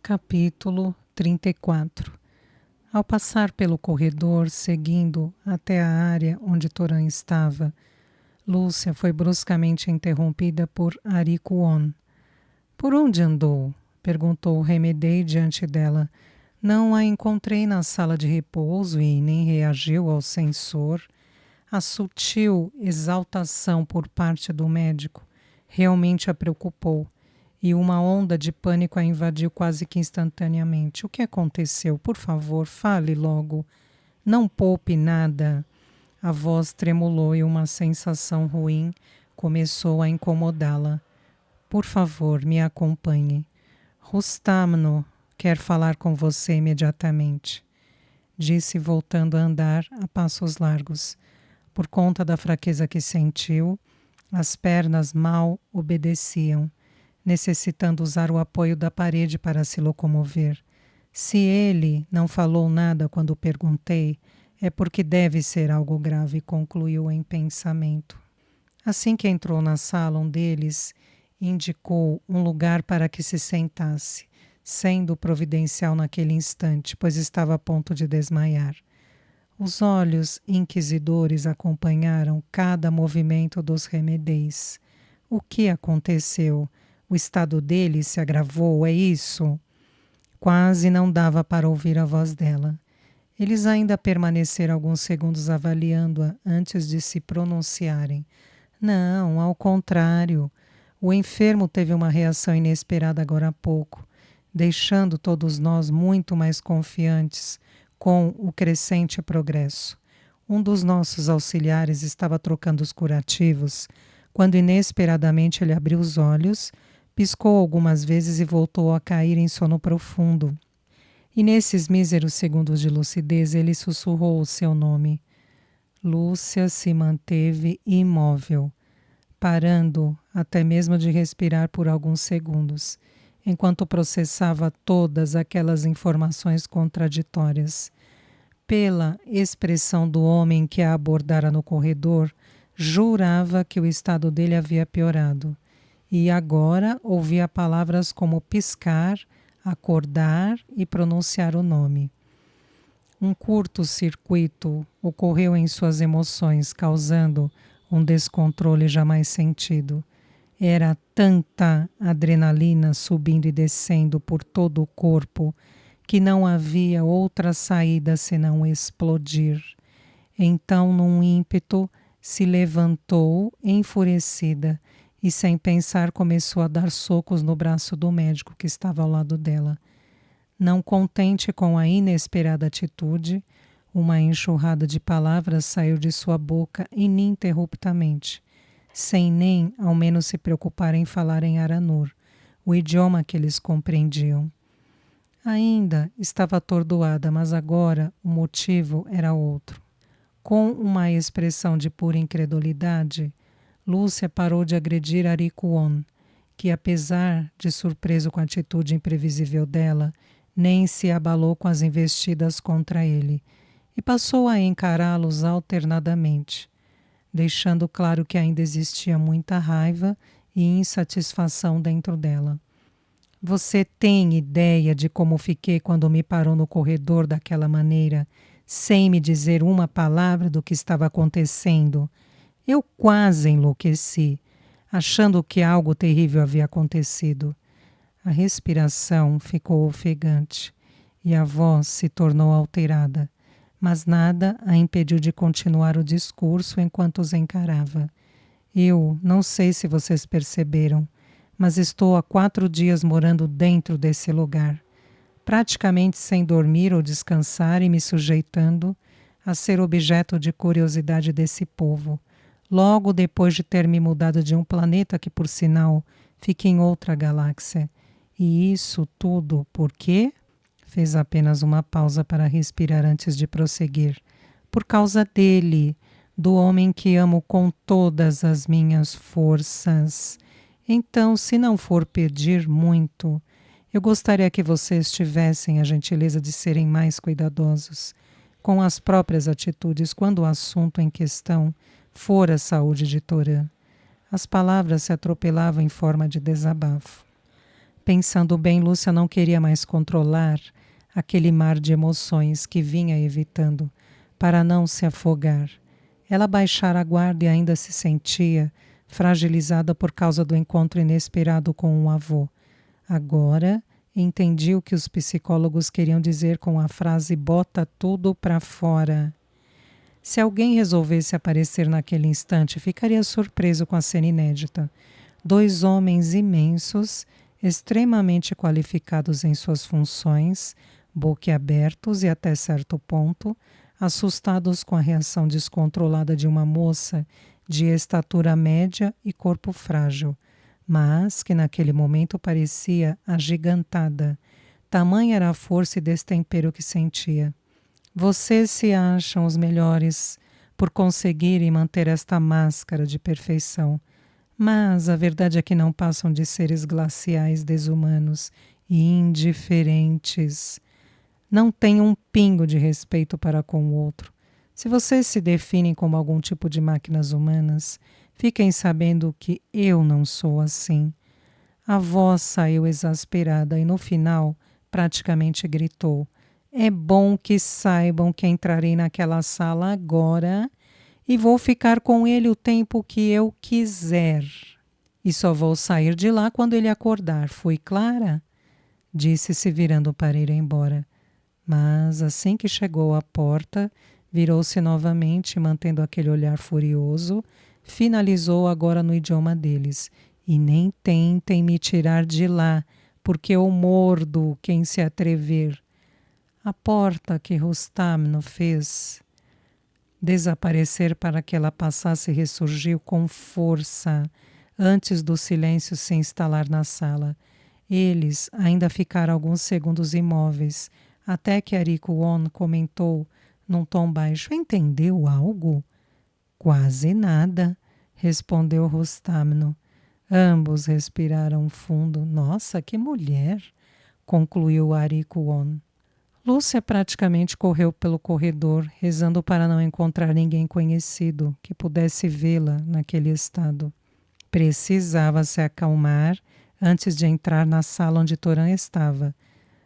Capítulo 34. Ao passar pelo corredor, seguindo até a área onde Toran estava, Lúcia foi bruscamente interrompida por Aricuon. "Por onde andou?" perguntou Remedei diante dela. "Não a encontrei na sala de repouso e nem reagiu ao sensor." A sutil exaltação por parte do médico realmente a preocupou, e uma onda de pânico a invadiu quase que instantaneamente. "O que aconteceu? Por favor, fale logo. Não poupe nada." A voz tremulou e uma sensação ruim começou a incomodá-la. "Por favor, me acompanhe. Rustamno quer falar com você imediatamente", disse, voltando a andar a passos largos. Por conta da fraqueza que sentiu, as pernas mal obedeciam, necessitando usar o apoio da parede para se locomover. "Se ele não falou nada quando perguntei, é porque deve ser algo grave", concluiu em pensamento. Assim que entrou na sala, um deles indicou um lugar para que se sentasse, sendo providencial naquele instante, pois estava a ponto de desmaiar. Os olhos inquisidores acompanharam cada movimento dos Remedeis. O que aconteceu? O estado dele se agravou, é isso? Quase não dava para ouvir a voz dela. Eles ainda permaneceram alguns segundos avaliando-a antes de se pronunciarem. "Não, ao contrário. O enfermo teve uma reação inesperada agora há pouco, deixando todos nós muito mais confiantes com o crescente progresso. Um dos nossos auxiliares estava trocando os curativos quando inesperadamente ele abriu os olhos, piscou algumas vezes e voltou a cair em sono profundo. E nesses míseros segundos de lucidez ele sussurrou o seu nome." Lúcia se manteve imóvel, parando até mesmo de respirar por alguns segundos, enquanto processava todas aquelas informações contraditórias. Pela expressão do homem que a abordara no corredor, jurava que o estado dele havia piorado. E agora ouvia palavras como piscar, acordar e pronunciar o nome. Um curto-circuito ocorreu em suas emoções, causando um descontrole jamais sentido. Era tanta adrenalina subindo e descendo por todo o corpo que não havia outra saída senão explodir. Então, num ímpeto, se levantou enfurecida e, sem pensar, começou a dar socos no braço do médico que estava ao lado dela. Não contente com a inesperada atitude, uma enxurrada de palavras saiu de sua boca ininterruptamente, sem nem ao menos se preocupar em falar em Aranur, o idioma que eles compreendiam. Ainda estava atordoada, mas agora o motivo era outro. Com uma expressão de pura incredulidade, Lúcia parou de agredir Aricuon, que, apesar de surpreso com a atitude imprevisível dela, nem se abalou com as investidas contra ele, e passou a encará-los alternadamente, deixando claro que ainda existia muita raiva e insatisfação dentro dela. "Você tem ideia de como fiquei quando me parou no corredor daquela maneira, sem me dizer uma palavra do que estava acontecendo? Eu quase enlouqueci, achando que algo terrível havia acontecido." A respiração ficou ofegante e a voz se tornou alterada, mas nada a impediu de continuar o discurso enquanto os encarava. "Eu não sei se vocês perceberam, mas estou há 4 dias morando dentro desse lugar, praticamente sem dormir ou descansar e me sujeitando a ser objeto de curiosidade desse povo, logo depois de ter me mudado de um planeta que, por sinal, fica em outra galáxia. E isso tudo por quê?" Fez apenas uma pausa para respirar antes de prosseguir. "Por causa dele, do homem que amo com todas as minhas forças. Então, se não for pedir muito, eu gostaria que vocês tivessem a gentileza de serem mais cuidadosos com as próprias atitudes quando o assunto em questão for a saúde de Toran." As palavras se atropelavam em forma de desabafo. Pensando bem, Lúcia não queria mais controlar aquele mar de emoções que vinha evitando, para não se afogar. Ela baixara a guarda e ainda se sentia fragilizada por causa do encontro inesperado com o avô. Agora entendi o que os psicólogos queriam dizer com a frase "bota tudo para fora". Se alguém resolvesse aparecer naquele instante, ficaria surpreso com a cena inédita. Dois homens imensos, extremamente qualificados em suas funções, boquiabertos e até certo ponto, assustados com a reação descontrolada de uma moça de estatura média e corpo frágil, mas que naquele momento parecia agigantada. Tamanha era a força e destempero que sentia. Vocês se acham os melhores por conseguirem manter esta máscara de perfeição, mas a verdade é que não passam de seres glaciais desumanos e indiferentes. Não têm um pingo de respeito para com o outro. Se vocês se definem como algum tipo de máquinas humanas, fiquem sabendo que eu não sou assim. A voz saiu exasperada e no final praticamente gritou: é bom que saibam que entrarei naquela sala agora e vou ficar com ele o tempo que eu quiser. E só vou sair de lá quando ele acordar. Fui clara? Disse se virando para ir embora. Mas assim que chegou à porta, virou-se novamente, mantendo aquele olhar furioso, finalizou agora no idioma deles. E nem tentem me tirar de lá, porque eu mordo quem se atrever. A porta que Rustamno fez desaparecer para que ela passasse ressurgiu com força, antes do silêncio se instalar na sala. Eles ainda ficaram alguns segundos imóveis, até que Ariko On comentou, num tom baixo: entendeu algo? Quase nada, respondeu Rustamno. Ambos respiraram fundo. Nossa, que mulher! Concluiu Ariko On. Lúcia praticamente correu pelo corredor, rezando para não encontrar ninguém conhecido que pudesse vê-la naquele estado. Precisava se acalmar antes de entrar na sala onde Toran estava,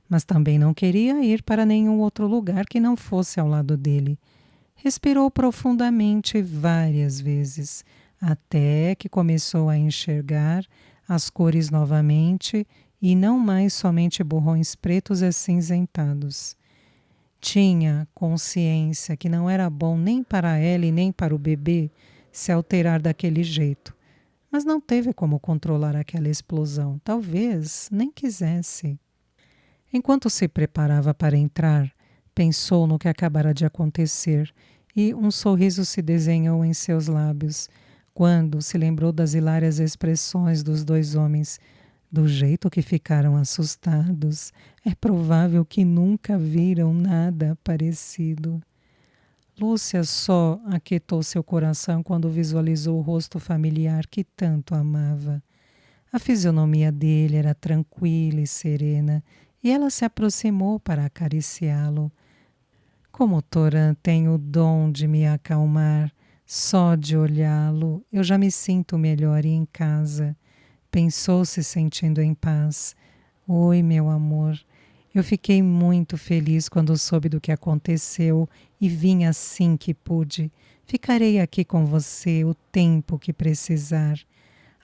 mas também não queria ir para nenhum outro lugar que não fosse ao lado dele. Respirou profundamente várias vezes, até que começou a enxergar as cores novamente e não mais somente borrões pretos e acinzentados. Tinha consciência que não era bom nem para ela e nem para o bebê se alterar daquele jeito, mas não teve como controlar aquela explosão. Talvez nem quisesse. Enquanto se preparava para entrar, pensou no que acabara de acontecer e um sorriso se desenhou em seus lábios, quando se lembrou das hilárias expressões dos dois homens. Do jeito que ficaram assustados, é provável que nunca viram nada parecido. Lúcia só aquietou seu coração quando visualizou o rosto familiar que tanto amava. A fisionomia dele era tranquila e serena, e ela se aproximou para acariciá-lo. Como Toran tem o dom de me acalmar, só de olhá-lo eu já me sinto melhor e em casa. Pensou se sentindo em paz. Oi, meu amor. Eu fiquei muito feliz quando soube do que aconteceu e vim assim que pude. Ficarei aqui com você o tempo que precisar.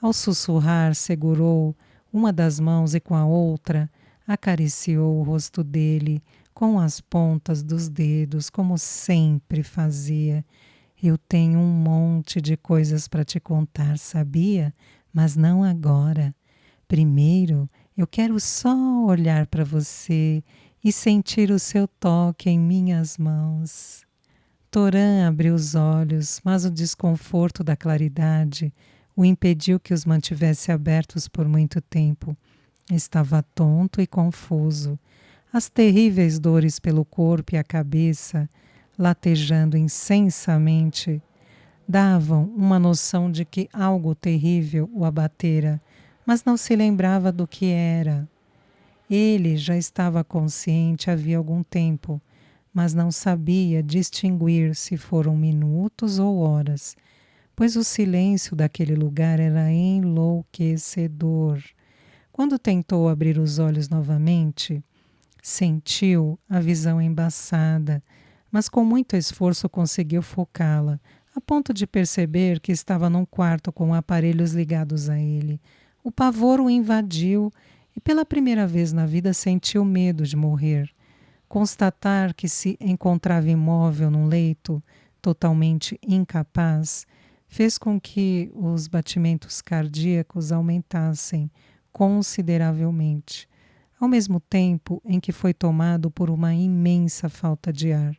Ao sussurrar, segurou uma das mãos e com a outra acariciou o rosto dele com as pontas dos dedos, como sempre fazia. Eu tenho um monte de coisas para te contar, sabia? Mas não agora. Primeiro, eu quero só olhar para você e sentir o seu toque em minhas mãos. Toran abriu os olhos, mas o desconforto da claridade o impediu que os mantivesse abertos por muito tempo. Estava tonto e confuso. As terríveis dores pelo corpo e a cabeça, latejando insensamente, davam uma noção de que algo terrível o abatera, mas não se lembrava do que era. Ele já estava consciente havia algum tempo, mas não sabia distinguir se foram minutos ou horas, pois o silêncio daquele lugar era enlouquecedor. Quando tentou abrir os olhos novamente, sentiu a visão embaçada, mas com muito esforço conseguiu focá-la, a ponto de perceber que estava num quarto com aparelhos ligados a ele. O pavor o invadiu e pela primeira vez na vida sentiu medo de morrer. Constatar que se encontrava imóvel num leito, totalmente incapaz, fez com que os batimentos cardíacos aumentassem consideravelmente, ao mesmo tempo em que foi tomado por uma imensa falta de ar.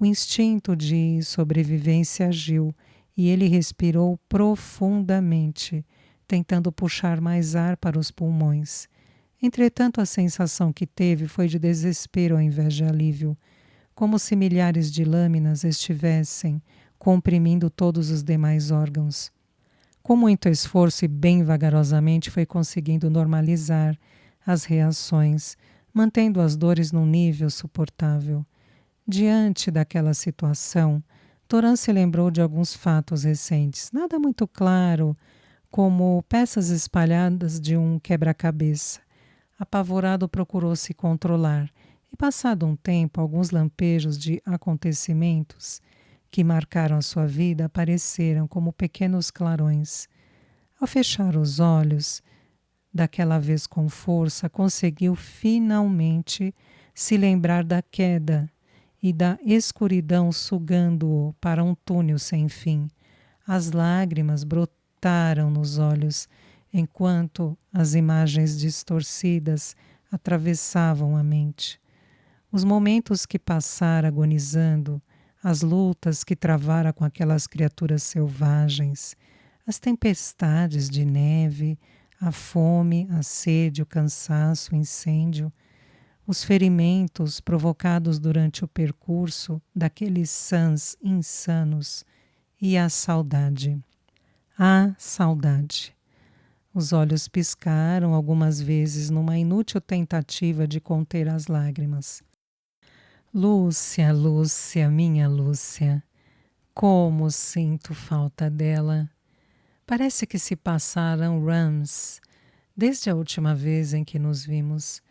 O instinto de sobrevivência agiu e ele respirou profundamente, tentando puxar mais ar para os pulmões. Entretanto, a sensação que teve foi de desespero ao invés de alívio, como se milhares de lâminas estivessem comprimindo todos os demais órgãos. Com muito esforço e bem vagarosamente foi conseguindo normalizar as reações, mantendo as dores num nível suportável. Diante daquela situação, Toran se lembrou de alguns fatos recentes, nada muito claro, como peças espalhadas de um quebra-cabeça. Apavorado, procurou se controlar e, passado um tempo, alguns lampejos de acontecimentos que marcaram a sua vida apareceram como pequenos clarões. Ao fechar os olhos, daquela vez com força, conseguiu finalmente se lembrar da queda e da escuridão sugando-o para um túnel sem fim. As lágrimas brotaram nos olhos, enquanto as imagens distorcidas atravessavam a mente. Os momentos que passara agonizando, as lutas que travara com aquelas criaturas selvagens, as tempestades de neve, a fome, a sede, o cansaço, o incêndio, os ferimentos provocados durante o percurso daqueles sãs insanos e a saudade. A saudade. Os olhos piscaram algumas vezes numa inútil tentativa de conter as lágrimas. Lúcia, Lúcia, minha Lúcia, como sinto falta dela. Parece que se passaram rams desde a última vez em que nos vimos.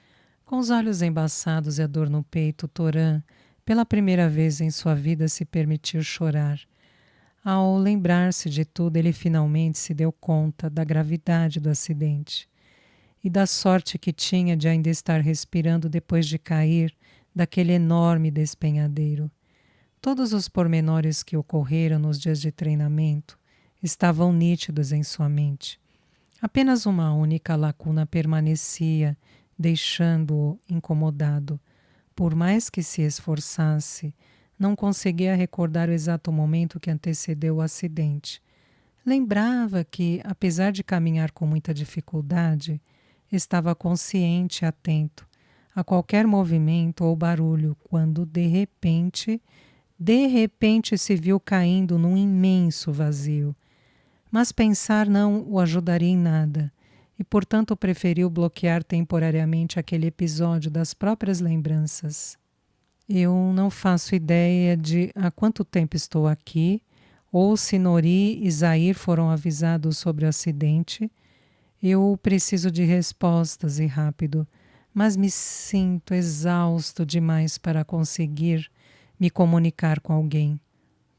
Com os olhos embaçados e a dor no peito, Toran, pela primeira vez em sua vida, se permitiu chorar. Ao lembrar-se de tudo, ele finalmente se deu conta da gravidade do acidente e da sorte que tinha de ainda estar respirando depois de cair daquele enorme despenhadeiro. Todos os pormenores que ocorreram nos dias de treinamento estavam nítidos em sua mente. Apenas uma única lacuna permanecia, deixando-o incomodado. Por mais que se esforçasse, não conseguia recordar o exato momento que antecedeu o acidente. Lembrava que, apesar de caminhar com muita dificuldade, estava consciente e atento a qualquer movimento ou barulho, quando de repente se viu caindo num imenso vazio. Mas pensar não o ajudaria em nada, e portanto preferiu bloquear temporariamente aquele episódio das próprias lembranças. Eu não faço ideia de há quanto tempo estou aqui, ou se Nori e Zair foram avisados sobre o acidente. Eu preciso de respostas e rápido, mas me sinto exausto demais para conseguir me comunicar com alguém.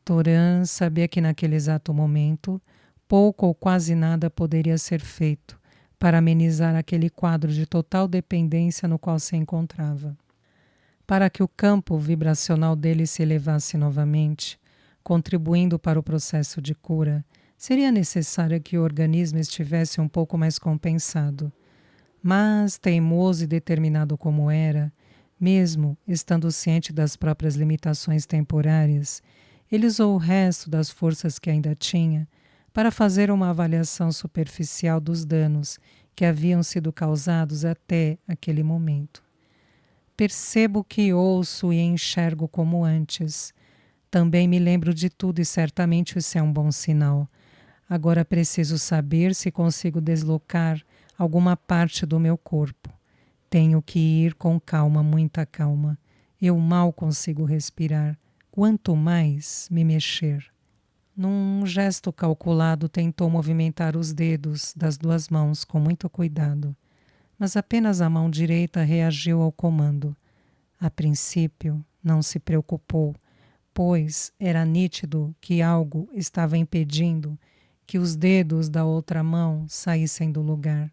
Toran sabia que naquele exato momento pouco ou quase nada poderia ser feito para amenizar aquele quadro de total dependência no qual se encontrava. Para que o campo vibracional dele se elevasse novamente, contribuindo para o processo de cura, seria necessário que o organismo estivesse um pouco mais compensado. Mas, teimoso e determinado como era, mesmo estando ciente das próprias limitações temporárias, ele usou o resto das forças que ainda tinha para fazer uma avaliação superficial dos danos que haviam sido causados até aquele momento. Percebo que ouço e enxergo como antes. Também me lembro de tudo e certamente isso é um bom sinal. Agora preciso saber se consigo deslocar alguma parte do meu corpo. Tenho que ir com calma, muita calma. Eu mal consigo respirar, quanto mais me mexer. Num gesto calculado, tentou movimentar os dedos das duas mãos com muito cuidado. mas apenas a mão direita reagiu ao comando. A princípio, não se preocupou, pois era nítido que algo estava impedindo que os dedos da outra mão saíssem do lugar.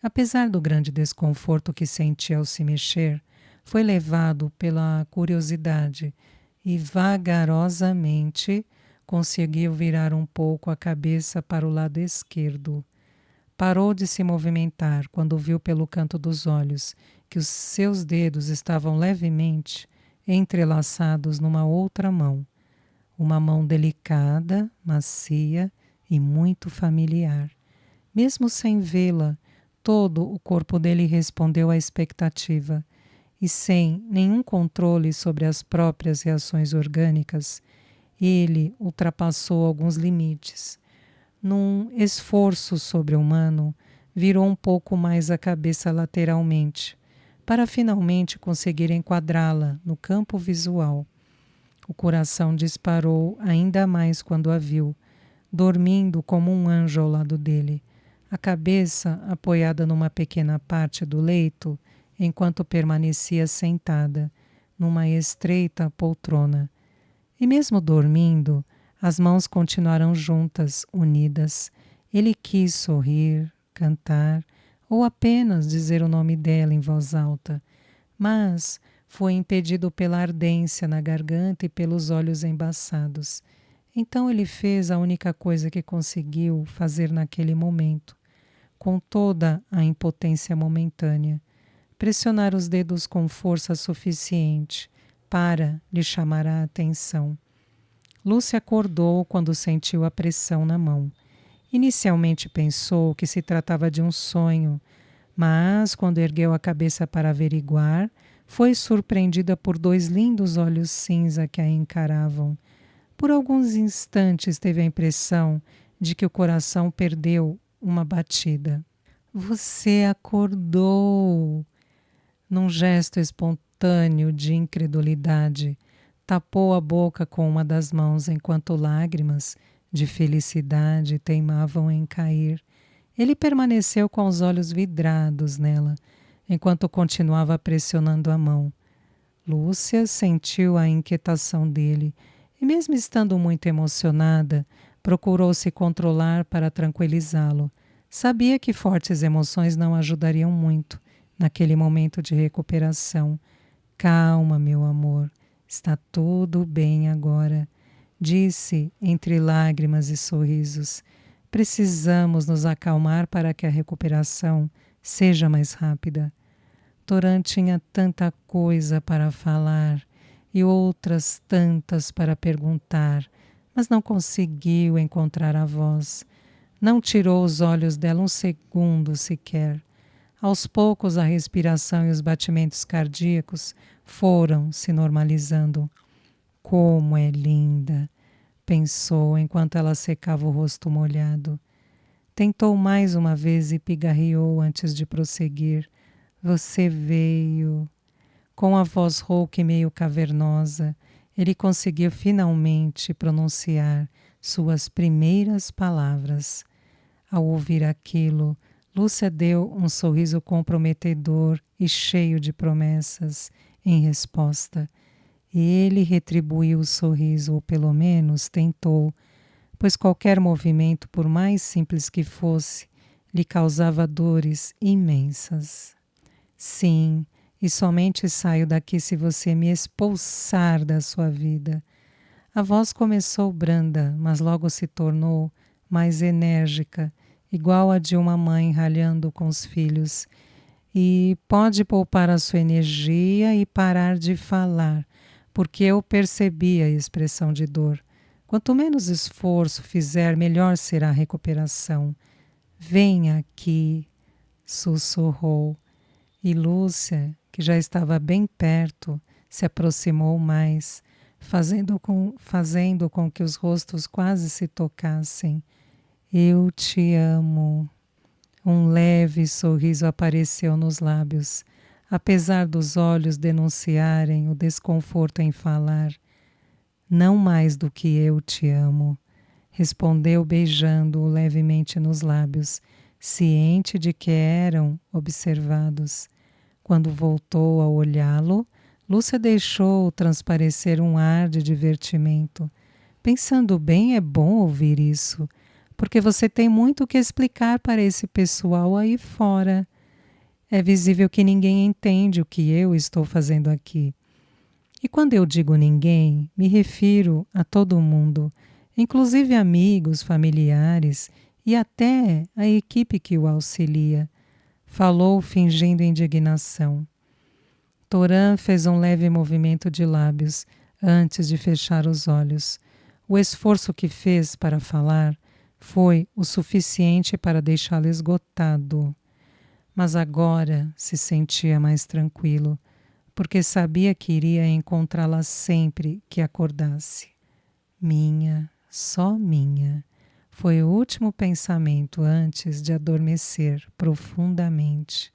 Apesar do grande desconforto que sentia ao se mexer, foi levado pela curiosidade e vagarosamente conseguiu virar um pouco a cabeça para o lado esquerdo. Parou de se movimentar quando viu pelo canto dos olhos que os seus dedos estavam levemente entrelaçados numa outra mão. Uma mão delicada, macia e muito familiar. Mesmo sem vê-la, todo o corpo dele respondeu à expectativa, e sem nenhum controle sobre as próprias reações orgânicas, ele ultrapassou alguns limites. Num esforço sobre-humano, virou um pouco mais a cabeça lateralmente, para finalmente conseguir enquadrá-la no campo visual. O coração disparou ainda mais quando a viu, dormindo como um anjo ao lado dele, a cabeça apoiada numa pequena parte do leito, enquanto permanecia sentada, numa estreita poltrona. E mesmo dormindo, as mãos continuaram juntas, unidas. Ele quis sorrir, cantar, ou apenas dizer o nome dela em voz alta, mas foi impedido pela ardência na garganta e pelos olhos embaçados. Então ele fez a única coisa que conseguiu fazer naquele momento, com toda a impotência momentânea: pressionar os dedos com força suficiente para lhe chamar a atenção. Lúcia acordou quando sentiu a pressão na mão. Inicialmente pensou que se tratava de um sonho, mas quando ergueu a cabeça para averiguar, foi surpreendida por 2 lindos olhos cinza que a encaravam. Por alguns instantes teve a impressão de que o coração perdeu uma batida. Você acordou! Num gesto espontâneo de incredulidade, tapou a boca com uma das mãos enquanto lágrimas de felicidade teimavam em cair. Ele permaneceu com os olhos vidrados nela, enquanto continuava pressionando a mão. Lúcia sentiu a inquietação dele e, mesmo estando muito emocionada, procurou se controlar para tranquilizá-lo. Sabia que fortes emoções não ajudariam muito naquele momento de recuperação. Calma, meu amor, está tudo bem agora, disse entre lágrimas e sorrisos. Precisamos nos acalmar para que a recuperação seja mais rápida. Toran tinha tanta coisa para falar e outras tantas para perguntar, mas não conseguiu encontrar a voz. Não tirou os olhos dela um segundo sequer. Aos poucos, a respiração e os batimentos cardíacos foram se normalizando. Como é linda! Pensou enquanto ela secava o rosto molhado. Tentou mais uma vez e pigarreou antes de prosseguir. Você veio. Com a voz rouca e meio cavernosa, ele conseguiu finalmente pronunciar suas primeiras palavras. Ao ouvir aquilo, Lúcia deu um sorriso comprometedor e cheio de promessas em resposta. Ele retribuiu o sorriso, ou pelo menos tentou, pois qualquer movimento, por mais simples que fosse, lhe causava dores imensas. Sim, e somente saio daqui se você me expulsar da sua vida. A voz começou branda, mas logo se tornou mais enérgica, igual a de uma mãe ralhando com os filhos. E pode poupar a sua energia e parar de falar, porque eu percebi a expressão de dor. Quanto menos esforço fizer, melhor será a recuperação. Venha aqui, sussurrou. E Lúcia, que já estava bem perto, se aproximou mais, fazendo com que os rostos quase se tocassem. Eu te amo. Um leve sorriso apareceu nos lábios, apesar dos olhos denunciarem o desconforto em falar. Não mais do que eu te amo, respondeu beijando-o levemente nos lábios, ciente de que eram observados. Quando voltou a olhá-lo, Lúcia deixou transparecer um ar de divertimento. Pensando bem, é bom ouvir isso, porque você tem muito o que explicar para esse pessoal aí fora. É visível que ninguém entende o que eu estou fazendo aqui. E quando eu digo ninguém, me refiro a todo mundo, inclusive amigos, familiares e até a equipe que o auxilia. Falou fingindo indignação. Toran fez um leve movimento de lábios antes de fechar os olhos. O esforço que fez para falar foi o suficiente para deixá-lo esgotado. Mas agora se sentia mais tranquilo, porque sabia que iria encontrá-la sempre que acordasse. Minha, só minha, foi o último pensamento antes de adormecer profundamente.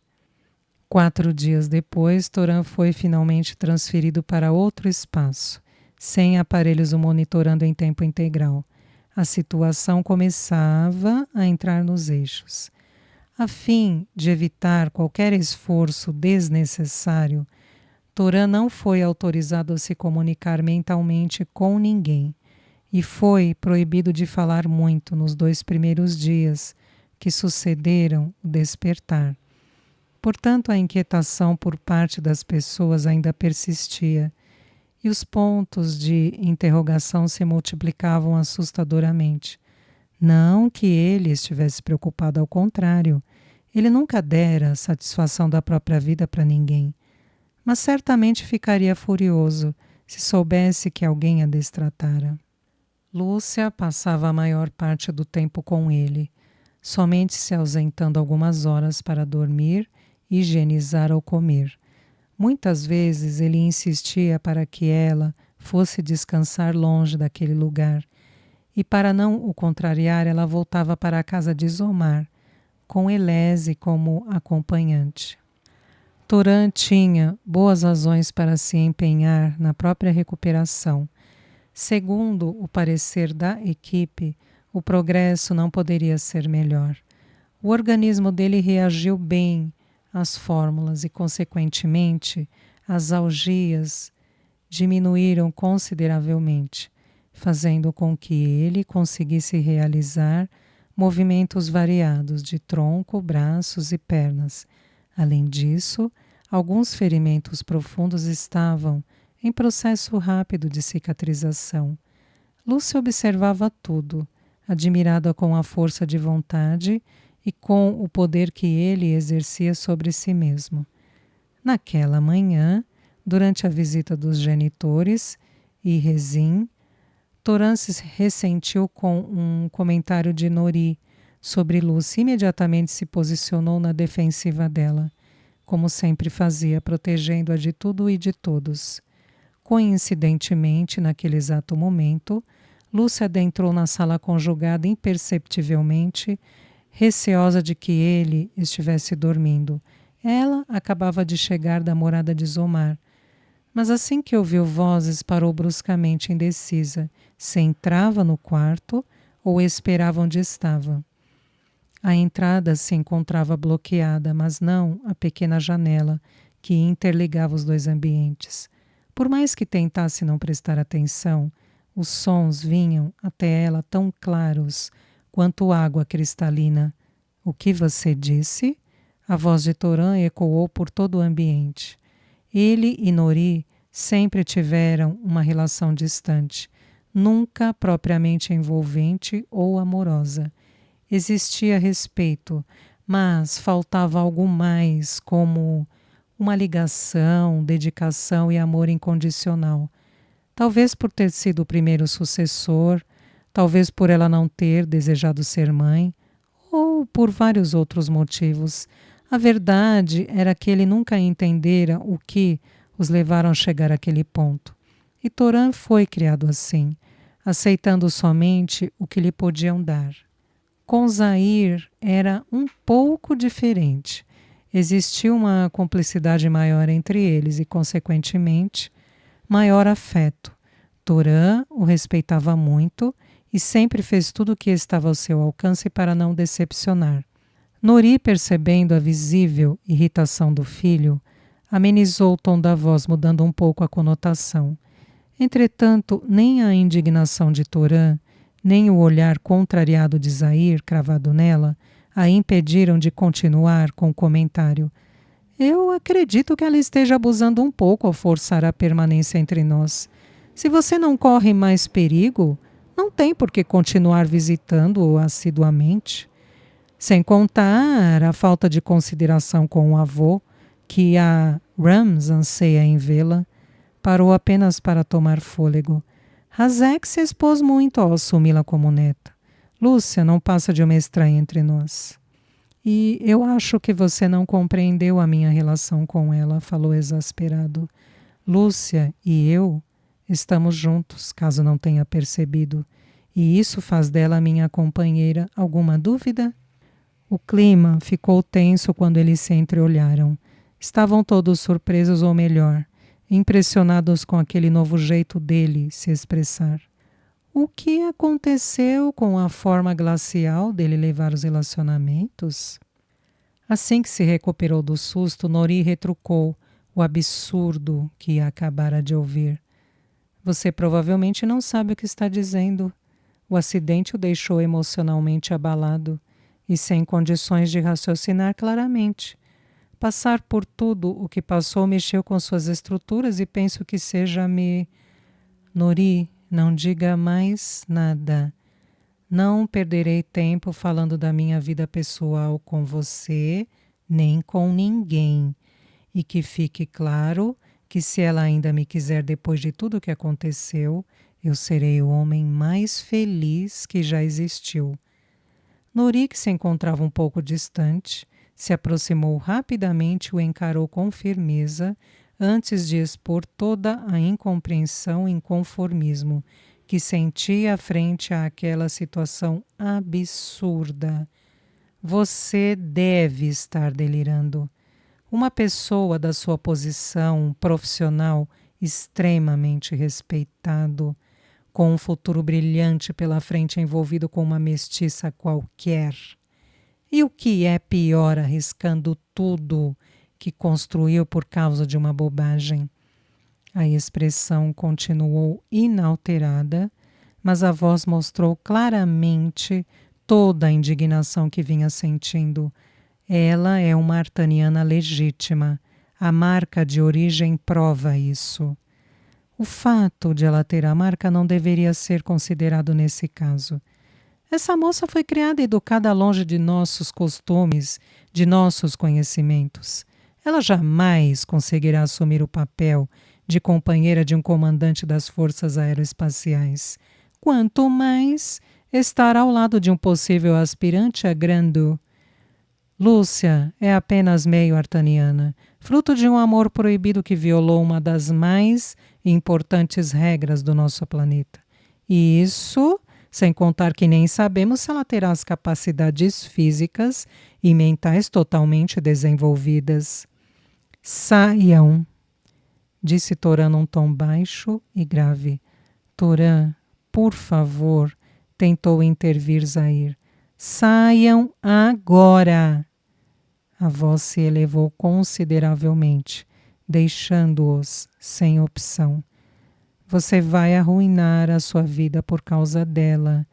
4 dias depois, Toran foi finalmente transferido para outro espaço, sem aparelhos o monitorando em tempo integral. A situação começava a entrar nos eixos. A fim de evitar qualquer esforço desnecessário, Toran não foi autorizado a se comunicar mentalmente com ninguém e foi proibido de falar muito nos 2 primeiros dias que sucederam o despertar. Portanto, a inquietação por parte das pessoas ainda persistia e os pontos de interrogação se multiplicavam assustadoramente. Não que ele estivesse preocupado, ao contrário, ele nunca dera satisfação da própria vida para ninguém, mas certamente ficaria furioso se soubesse que alguém a destratara. Lúcia passava a maior parte do tempo com ele, somente se ausentando algumas horas para dormir e higienizar ao comer. Muitas vezes ele insistia para que ela fosse descansar longe daquele lugar, e para não o contrariar, ela voltava para a casa de Zomar, com Elese como acompanhante. Toran tinha boas razões para se empenhar na própria recuperação. Segundo o parecer da equipe, o progresso não poderia ser melhor. O organismo dele reagiu bem às fórmulas e, consequentemente, as algias diminuíram consideravelmente, fazendo com que ele conseguisse realizar movimentos variados de tronco, braços e pernas. Além disso, alguns ferimentos profundos estavam em processo rápido de cicatrização. Lúcia observava tudo, admirada com a força de vontade e com o poder que ele exercia sobre si mesmo. Naquela manhã, durante a visita dos genitores e Rezin, Toran se ressentiu com um comentário de Nori sobre Lúcia e imediatamente se posicionou na defensiva dela, como sempre fazia, protegendo-a de tudo e de todos. Coincidentemente, naquele exato momento, Lúcia adentrou na sala conjugada imperceptivelmente, receosa de que ele estivesse dormindo. Ela acabava de chegar da morada de Zomar, mas assim que ouviu vozes parou bruscamente indecisa, se entrava no quarto ou esperava onde estava. A entrada se encontrava bloqueada, mas não a pequena janela que interligava os 2 ambientes. Por mais que tentasse não prestar atenção, os sons vinham até ela tão claros quanto água cristalina. O que você disse? A voz de Toran ecoou por todo o ambiente. Ele e Nori sempre tiveram uma relação distante, nunca propriamente envolvente ou amorosa. Existia respeito, mas faltava algo mais, como uma ligação, dedicação e amor incondicional. Talvez por ter sido o primeiro sucessor, talvez por ela não ter desejado ser mãe, ou por vários outros motivos. A verdade era que ele nunca entendera o que os levaram a chegar àquele ponto. E Toran foi criado assim, aceitando somente o que lhe podiam dar. Com Zair era um pouco diferente. Existia uma cumplicidade maior entre eles e, consequentemente, maior afeto. Toran o respeitava muito e sempre fez tudo o que estava ao seu alcance para não decepcionar. Nori, percebendo a visível irritação do filho, amenizou o tom da voz, mudando um pouco a conotação. Entretanto, nem a indignação de Torã, nem o olhar contrariado de Zair, cravado nela, a impediram de continuar com o comentário. Eu acredito que ela esteja abusando um pouco ao forçar a permanência entre nós. Se você não corre mais perigo, não tem por que continuar visitando-o assiduamente. Sem contar a falta de consideração com o avô, que a Rams anseia em vê-la. Parou apenas para tomar fôlego. Razek se expôs muito ao assumi-la como neta. Lúcia não passa de uma estranha entre nós. E eu acho que você não compreendeu a minha relação com ela, falou exasperado. Lúcia e eu estamos juntos, caso não tenha percebido. E isso faz dela minha companheira. Alguma dúvida? O clima ficou tenso quando eles se entreolharam. Estavam todos surpresos, ou melhor, impressionados com aquele novo jeito dele se expressar. O que aconteceu com a forma glacial dele levar os relacionamentos? Assim que se recuperou do susto, Nori retrucou o absurdo que acabara de ouvir. Você provavelmente não sabe o que está dizendo. O acidente o deixou emocionalmente abalado e sem condições de raciocinar claramente. Passar por tudo o que passou mexeu com suas estruturas e penso que seja Nori, não diga mais nada. Não perderei tempo falando da minha vida pessoal com você, nem com ninguém. E que fique claro que se ela ainda me quiser depois de tudo o que aconteceu, eu serei o homem mais feliz que já existiu. Nori, que se encontrava um pouco distante, se aproximou rapidamente e o encarou com firmeza, antes de expor toda a incompreensão e inconformismo que sentia frente àquela situação absurda. Você deve estar delirando. Uma pessoa da sua posição profissional extremamente respeitado, com um futuro brilhante pela frente envolvido com uma mestiça qualquer. E o que é pior, arriscando tudo que construiu por causa de uma bobagem. A expressão continuou inalterada, mas a voz mostrou claramente toda a indignação que vinha sentindo. Ela é uma artaniana legítima. A marca de origem prova isso. O fato de ela ter a marca não deveria ser considerado nesse caso. Essa moça foi criada e educada longe de nossos costumes, de nossos conhecimentos. Ela jamais conseguirá assumir o papel de companheira de um comandante das forças aeroespaciais. Quanto mais estar ao lado de um possível aspirante a Grandu. Lúcia é apenas meio artaniana, fruto de um amor proibido que violou uma das mais importantes regras do nosso planeta. E isso, sem contar que nem sabemos se ela terá as capacidades físicas e mentais totalmente desenvolvidas. Saiam, disse Torã num tom baixo e grave. Torã, por favor, tentou intervir Zair. Saiam agora! A voz se elevou consideravelmente, deixando-os sem opção. Você vai arruinar a sua vida por causa dela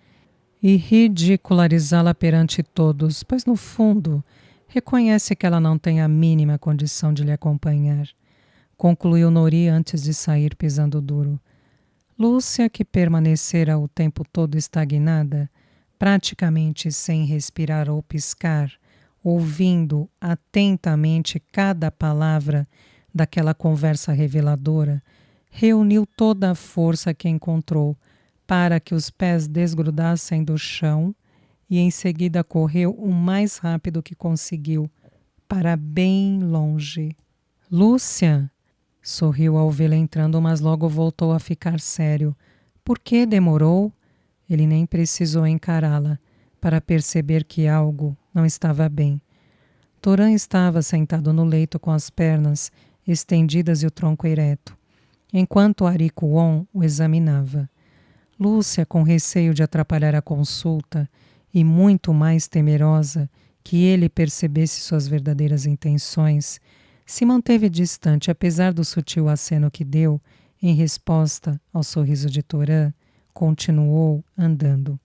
e ridicularizá-la perante todos, pois no fundo reconhece que ela não tem a mínima condição de lhe acompanhar. Concluiu Nori antes de sair pisando duro. Lúcia, que permanecera o tempo todo estagnada, praticamente sem respirar ou piscar, ouvindo atentamente cada palavra daquela conversa reveladora, reuniu toda a força que encontrou para que os pés desgrudassem do chão e em seguida correu o mais rápido que conseguiu, para bem longe. Lúcia! Sorriu ao vê-la entrando, mas logo voltou a ficar sério. Por que demorou? Ele nem precisou encará-la para perceber que algo não estava bem. Torã estava sentado no leito com as pernas estendidas e o tronco ereto, enquanto Arikuon o examinava. Lúcia, com receio de atrapalhar a consulta e muito mais temerosa que ele percebesse suas verdadeiras intenções, se manteve distante, apesar do sutil aceno que deu em resposta ao sorriso de Torã, continuou andando.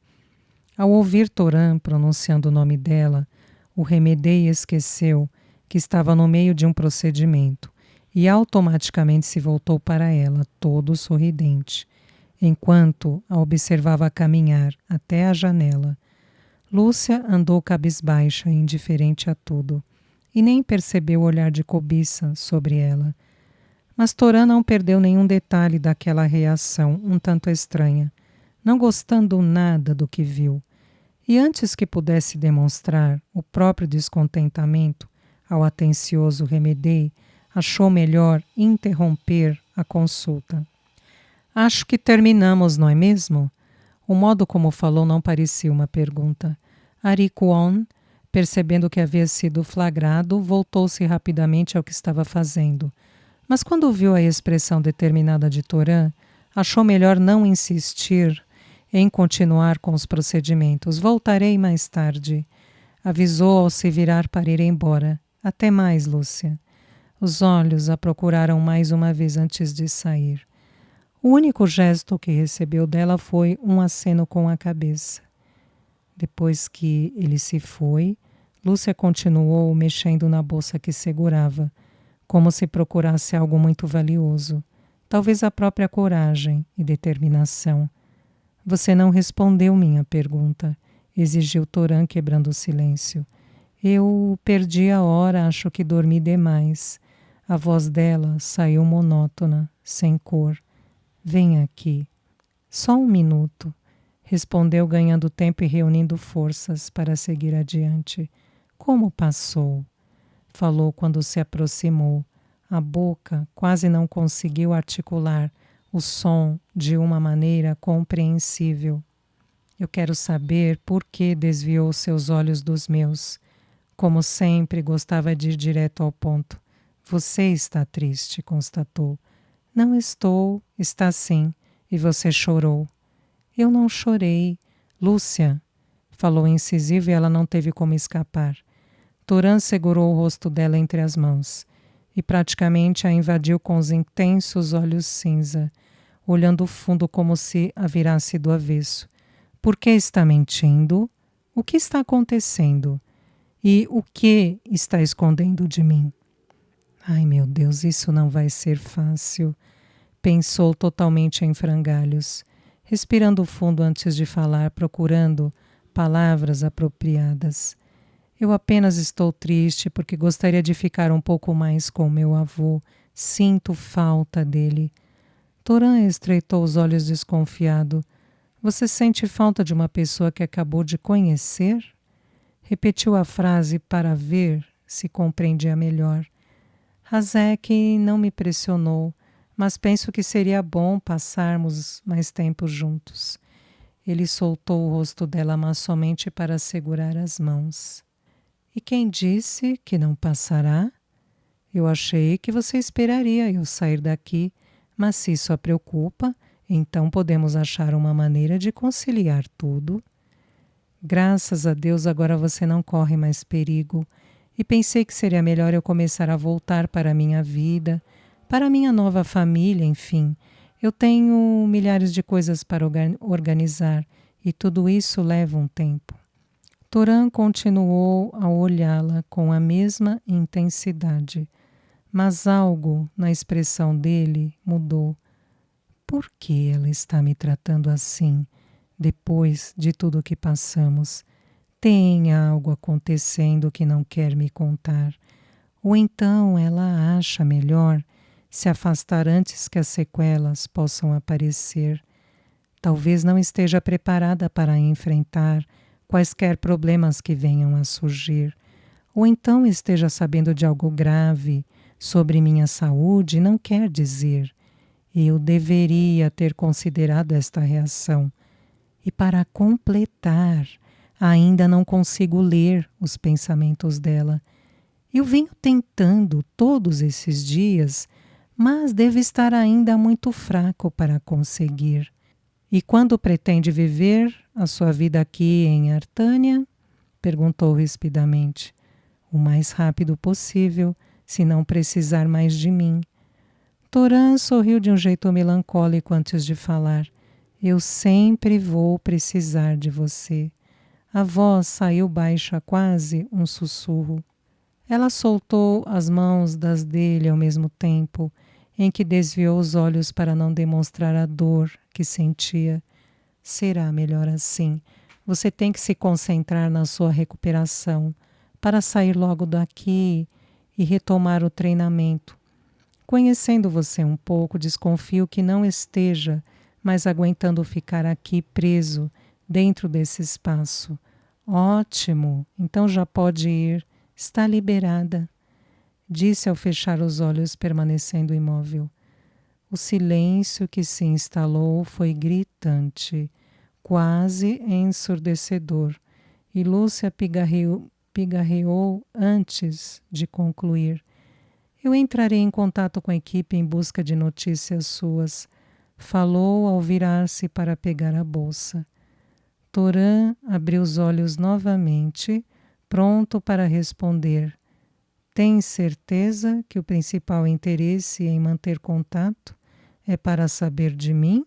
Ao ouvir Torã pronunciando o nome dela, o Remedei esqueceu que estava no meio de um procedimento e automaticamente se voltou para ela, todo sorridente, enquanto a observava caminhar até a janela. Lúcia andou cabisbaixa e indiferente a tudo, e nem percebeu o olhar de cobiça sobre ela. Mas Torã não perdeu nenhum detalhe daquela reação um tanto estranha, não gostando nada do que viu. E antes que pudesse demonstrar o próprio descontentamento ao atencioso Remedei, achou melhor interromper a consulta. Acho que terminamos, não é mesmo? O modo como falou não parecia uma pergunta. Ari Kwon, percebendo que havia sido flagrado, voltou-se rapidamente ao que estava fazendo. Mas quando viu a expressão determinada de Torã, achou melhor não insistir em continuar com os procedimentos. Voltarei mais tarde. Avisou ao se virar para ir embora. Até mais, Lúcia. Os olhos a procuraram mais uma vez antes de sair. O único gesto que recebeu dela foi um aceno com a cabeça. Depois que ele se foi, Lúcia continuou mexendo na bolsa que segurava, como se procurasse algo muito valioso, talvez a própria coragem e determinação. Você não respondeu minha pergunta, exigiu Torã, quebrando o silêncio. Eu perdi a hora, acho que dormi demais. A voz dela saiu monótona, sem cor. Vem aqui. Só um minuto, respondeu, ganhando tempo e reunindo forças para seguir adiante. Como passou? Falou quando se aproximou. A boca quase não conseguiu articular o som de uma maneira compreensível. Eu quero saber por que desviou seus olhos dos meus. Como sempre, gostava de ir direto ao ponto. Você está triste, constatou. Não estou, está sim. E você chorou. Eu não chorei. Lúcia, falou incisivo e ela não teve como escapar. Torã segurou o rosto dela entre as mãos e praticamente a invadiu com os intensos olhos cinza, olhando fundo como se a virasse do avesso. Por que está mentindo? O que está acontecendo? E o que está escondendo de mim? Ai, meu Deus, isso não vai ser fácil, pensou totalmente em frangalhos, respirando fundo antes de falar, procurando palavras apropriadas. Eu apenas estou triste porque gostaria de ficar um pouco mais com meu avô. Sinto falta dele. Torã estreitou os olhos desconfiado. Você sente falta de uma pessoa que acabou de conhecer? Repetiu a frase para ver se compreendia melhor. Razek não me pressionou, mas penso que seria bom passarmos mais tempo juntos. Ele soltou o rosto dela, mas somente para segurar as mãos. E quem disse que não passará? Eu achei que você esperaria eu sair daqui, mas se isso a preocupa, então podemos achar uma maneira de conciliar tudo. Graças a Deus agora você não corre mais perigo, e pensei que seria melhor eu começar a voltar para a minha vida, para a minha nova família, enfim. Eu tenho milhares de coisas para organizar, e tudo isso leva um tempo. Torã continuou a olhá-la com a mesma intensidade, mas algo na expressão dele mudou. Por que ela está me tratando assim, depois de tudo o que passamos? Tem algo acontecendo que não quer me contar. Ou então ela acha melhor se afastar antes que as sequelas possam aparecer. Talvez não esteja preparada para enfrentar quaisquer problemas que venham a surgir, ou então esteja sabendo de algo grave sobre minha saúde e não quer dizer. Eu deveria ter considerado esta reação. E para completar, ainda não consigo ler os pensamentos dela. Eu venho tentando todos esses dias, mas devo estar ainda muito fraco para conseguir. E quando pretende viver a sua vida aqui em Artânia? Perguntou rispidamente. O mais rápido possível, se não precisar mais de mim. Toran sorriu de um jeito melancólico antes de falar. Eu sempre vou precisar de você. A voz saiu baixa, quase um sussurro. Ela soltou as mãos das dele ao mesmo tempo, em que desviou os olhos para não demonstrar a dor que sentia. Será melhor assim. Você tem que se concentrar na sua recuperação para sair logo daqui e retomar o treinamento. Conhecendo você um pouco, desconfio que não esteja mais aguentando ficar aqui preso dentro desse espaço. Ótimo, então já pode ir. Está liberada, disse ao fechar os olhos, permanecendo imóvel. O silêncio que se instalou foi gritante, quase ensurdecedor, e Lúcia pigarreou antes de concluir. Eu entrarei em contato com a equipe em busca de notícias suas, falou ao virar-se para pegar a bolsa. Toran abriu os olhos novamente, pronto para responder. Tem certeza que o principal interesse em manter contato é para saber de mim?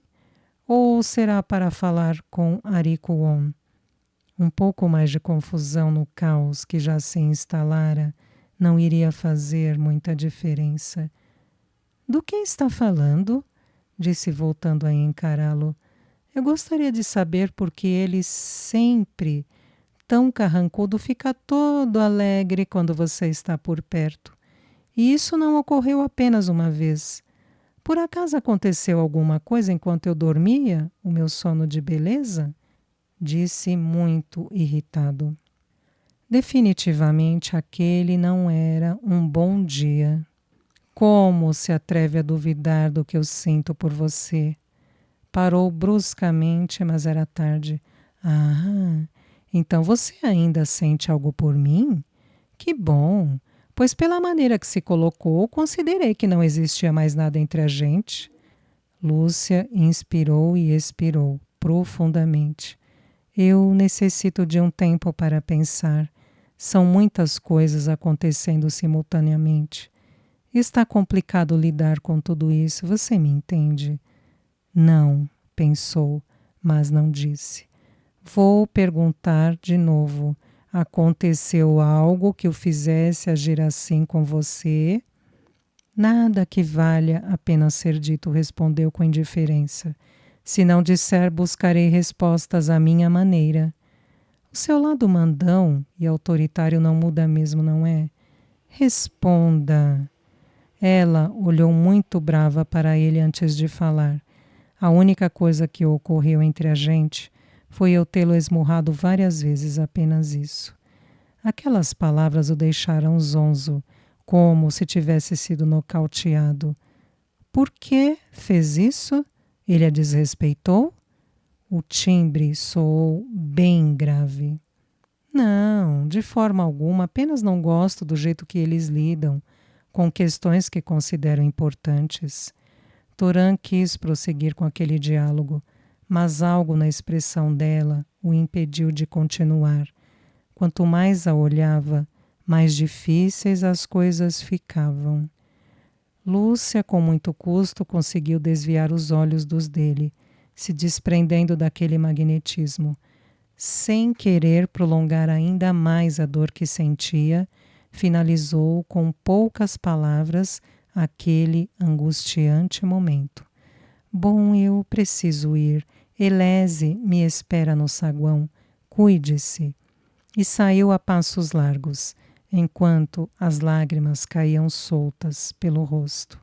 Ou será para falar com Arikuon? Um pouco mais de confusão no caos que já se instalara não iria fazer muita diferença. Do que está falando? Disse voltando a encará-lo. Eu gostaria de saber por que ele sempre, tão carrancudo, fica todo alegre quando você está por perto. E isso não ocorreu apenas uma vez. Por acaso aconteceu alguma coisa enquanto eu dormia, o meu sono de beleza? Disse muito irritado. Definitivamente aquele não era um bom dia. Como se atreve a duvidar do que eu sinto por você? Parou bruscamente, mas era tarde. Ah, então você ainda sente algo por mim? Que bom, pois pela maneira que se colocou, considerei que não existia mais nada entre a gente. Lúcia inspirou e expirou profundamente. Eu necessito de um tempo para pensar. São muitas coisas acontecendo simultaneamente. Está complicado lidar com tudo isso, você me entende? Não, pensou, mas não disse. Vou perguntar de novo. Aconteceu algo que o fizesse agir assim com você? Nada que valha a pena ser dito, respondeu com indiferença. Se não disser, buscarei respostas à minha maneira. O seu lado mandão e autoritário não muda mesmo, não é? Responda. Ela olhou muito brava para ele antes de falar. A única coisa que ocorreu entre a gente foi eu tê-lo esmurrado várias vezes, apenas isso. Aquelas palavras o deixaram zonzo, como se tivesse sido nocauteado. Por que fez isso? Ele a desrespeitou? O timbre soou bem grave. Não, de forma alguma, apenas não gosto do jeito que eles lidam com questões que considero importantes. Toran quis prosseguir com aquele diálogo, mas algo na expressão dela o impediu de continuar. Quanto mais a olhava, mais difíceis as coisas ficavam. Lúcia, com muito custo, conseguiu desviar os olhos dos dele, se desprendendo daquele magnetismo. Sem querer prolongar ainda mais a dor que sentia, finalizou com poucas palavras aquele angustiante momento. Bom, eu preciso ir. Elese me espera no saguão. Cuide-se. E saiu a passos largos, enquanto as lágrimas caíam soltas pelo rosto.